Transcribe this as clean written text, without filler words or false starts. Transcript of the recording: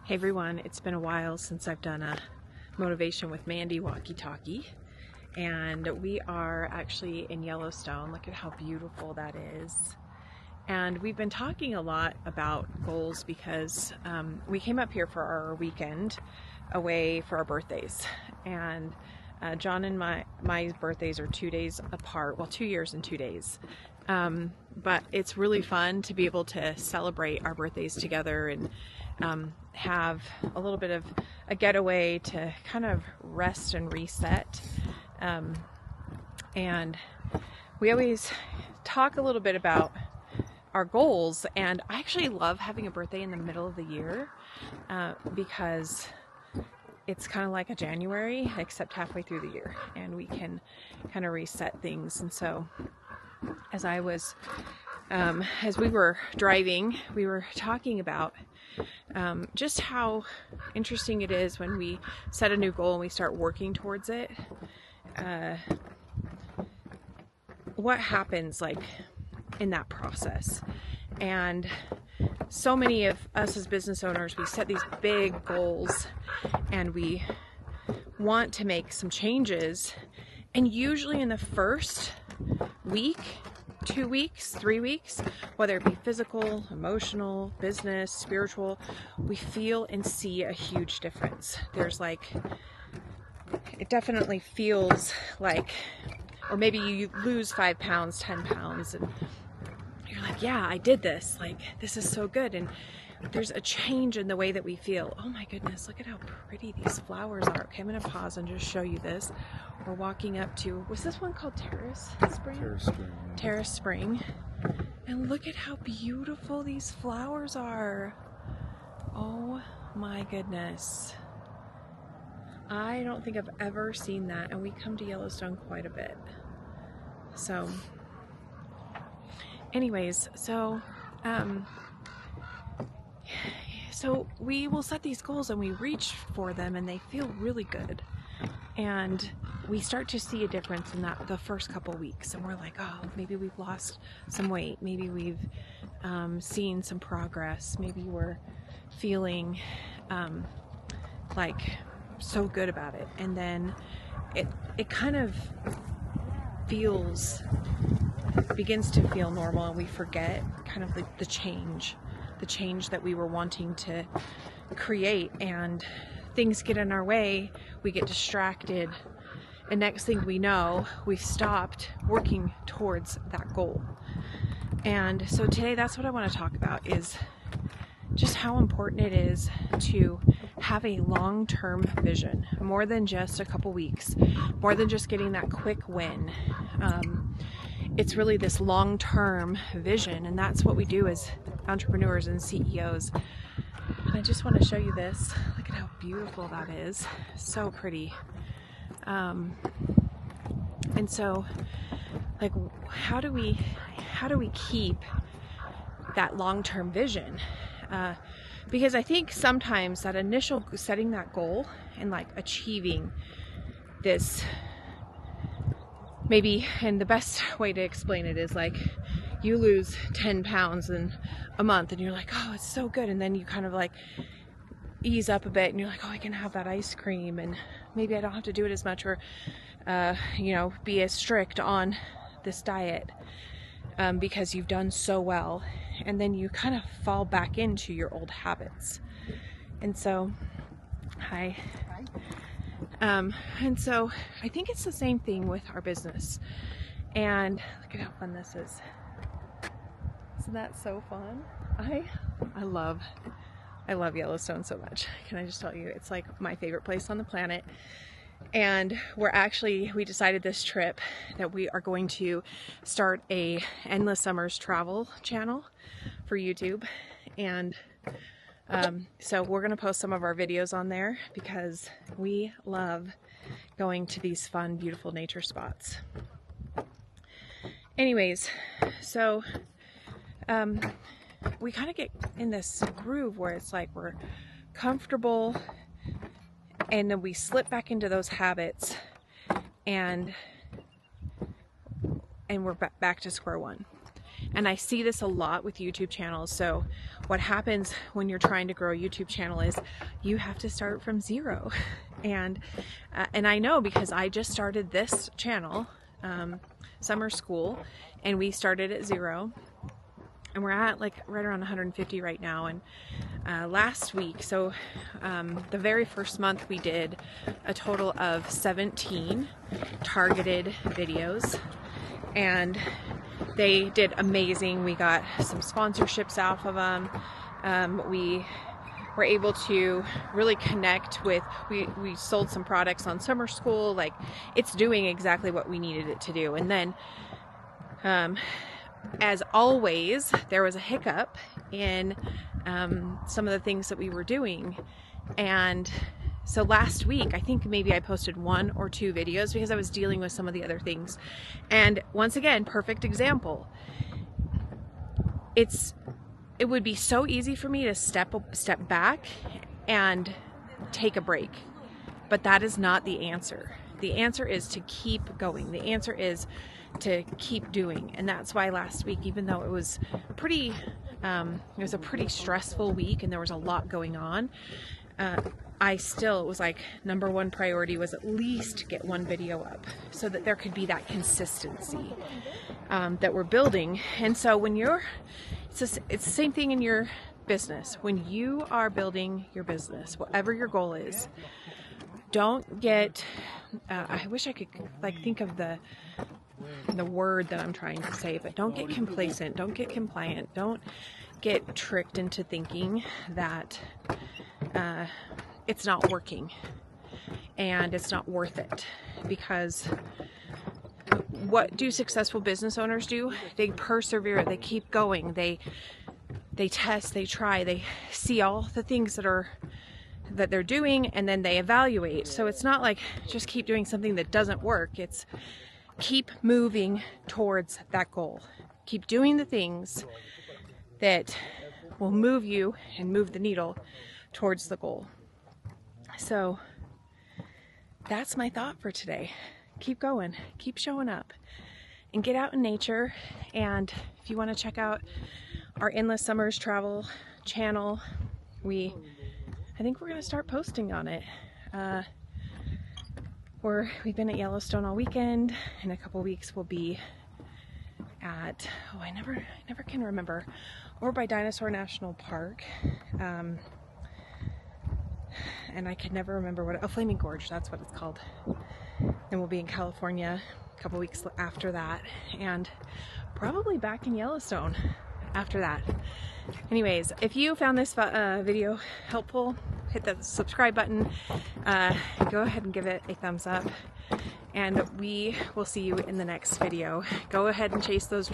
Hey everyone, it's been a while since I've done a motivation with Mandy walkie-talkie, and we are actually in Yellowstone. Look at how beautiful that is. And we've been talking a lot about goals because we came up here for our weekend away for our birthdays, and John and my birthdays are 2 days apart, well, 2 years and 2 days. But it's really fun to be able to celebrate our birthdays together and have a little bit of a getaway to kind of rest and reset. And we always talk a little bit about our goals, and I actually love having a birthday in the middle of the year because it's kind of like a January except halfway through the year, and we can kind of reset things. And so as we were driving, we were talking about just how interesting it is when we set a new goal and we start working towards it. What happens like in that process? And so many of us as business owners, we set these big goals and we want to make some changes, and usually in the first week, 2 weeks, 3 weeks, whether it be physical, emotional, business, spiritual, we feel and see a huge difference. There's like, it definitely feels like, or maybe you lose 5 pounds, 10 pounds, and you're like, yeah, I did this. Like, this is so good. And there's a change in the way that we feel. Oh my goodness, look at how pretty these flowers are. Okay, I'm going to pause and just show you this. We're walking up to, was this one called Terrace Spring? Terrace Spring. Terrace Spring. And look at how beautiful these flowers are. Oh my goodness. I don't think I've ever seen that, and we come to Yellowstone quite a bit. So anyways, so we will set these goals and we reach for them and they feel really good, and we start to see a difference in the first couple weeks, and we're like, oh, maybe we've lost some weight, maybe we've seen some progress, maybe we're feeling like so good about it, and then it kind of begins to feel normal, and we forget kind of like the change that we were wanting to create, and things get in our way, we get distracted, and next thing we know, we've stopped working towards that goal. And so today, that's what I want to talk about, is just how important it is to have a long-term vision, more than just a couple weeks, more than just getting that quick win. It's really this long-term vision, and that's what we do as entrepreneurs and CEOs. And I just want to show you this. Look at how beautiful that is. So pretty. And so, like, how do we keep that long-term vision? Because I think sometimes that initial setting that goal and like achieving this, maybe, and the best way to explain it is like you lose 10 pounds in a month and you're like, oh, it's so good. And then you kind of like ease up a bit and you're like, oh, I can have that ice cream and maybe I don't have to do it as much, or, be as strict on this diet because you've done so well. And then you kind of fall back into your old habits. And so, and so I think it's the same thing with our business. And look at how fun this is. Isn't that so fun? I love Yellowstone so much. Can I just tell you, it's like my favorite place on the planet. And we decided this trip that we are going to start a Endless Summers travel channel for YouTube. And so we're going to post some of our videos on there because we love going to these fun, beautiful nature spots. Anyways, so we kind of get in this groove where it's like we're comfortable, and then we slip back into those habits, and we're back to square one. And I see this a lot with YouTube channels. So what happens when you're trying to grow a YouTube channel is you have to start from zero. And I know, because I just started this channel, Sommers School, and we started at 0. And we're at like right around 150 right now. And last week, so the very first month, we did a total of 17 targeted videos, and they did amazing. We got some sponsorships off of them. We were able to really connect with, we sold some products on Sommers School. Like, it's doing exactly what we needed it to do. And then as always, there was a hiccup in some of the things that we were doing. And so last week, I think maybe I posted 1 or 2 videos because I was dealing with some of the other things. And once again, perfect example. It would be so easy for me to step back and take a break. But that is not the answer. The answer is to keep going. The answer is to keep doing. And that's why last week, even though it was a pretty stressful week and there was a lot going on, it was like number 1 priority was at least get 1 video up so that there could be that consistency that we're building. And so when it's the same thing in your business. When you are building your business, whatever your goal is, don't get, I wish I could like think of the word that I'm trying to say, but don't get complacent, don't get compliant, don't get tricked into thinking that it's not working and it's not worth it. Because what do successful business owners do? They persevere, they keep going, they test, they try, they see all the things that they're doing, and then they evaluate. So it's not like just keep doing something that doesn't work. It's keep moving towards that goal. Keep doing the things that will move you and move the needle towards the goal. So that's my thought for today. Keep going, keep showing up, and get out in nature. And if you want to check out our Endless Summers travel channel, I think we're going to start posting on it. We've been at Yellowstone all weekend. In a couple weeks we'll be at, I never can remember, over by Dinosaur National Park. And I could never remember Flaming Gorge, that's what it's called. And we'll be in California a couple weeks after that, and probably back in Yellowstone after that. Anyways, if you found this video helpful, hit the subscribe button, go ahead and give it a thumbs up, and we will see you in the next video. Go ahead and chase those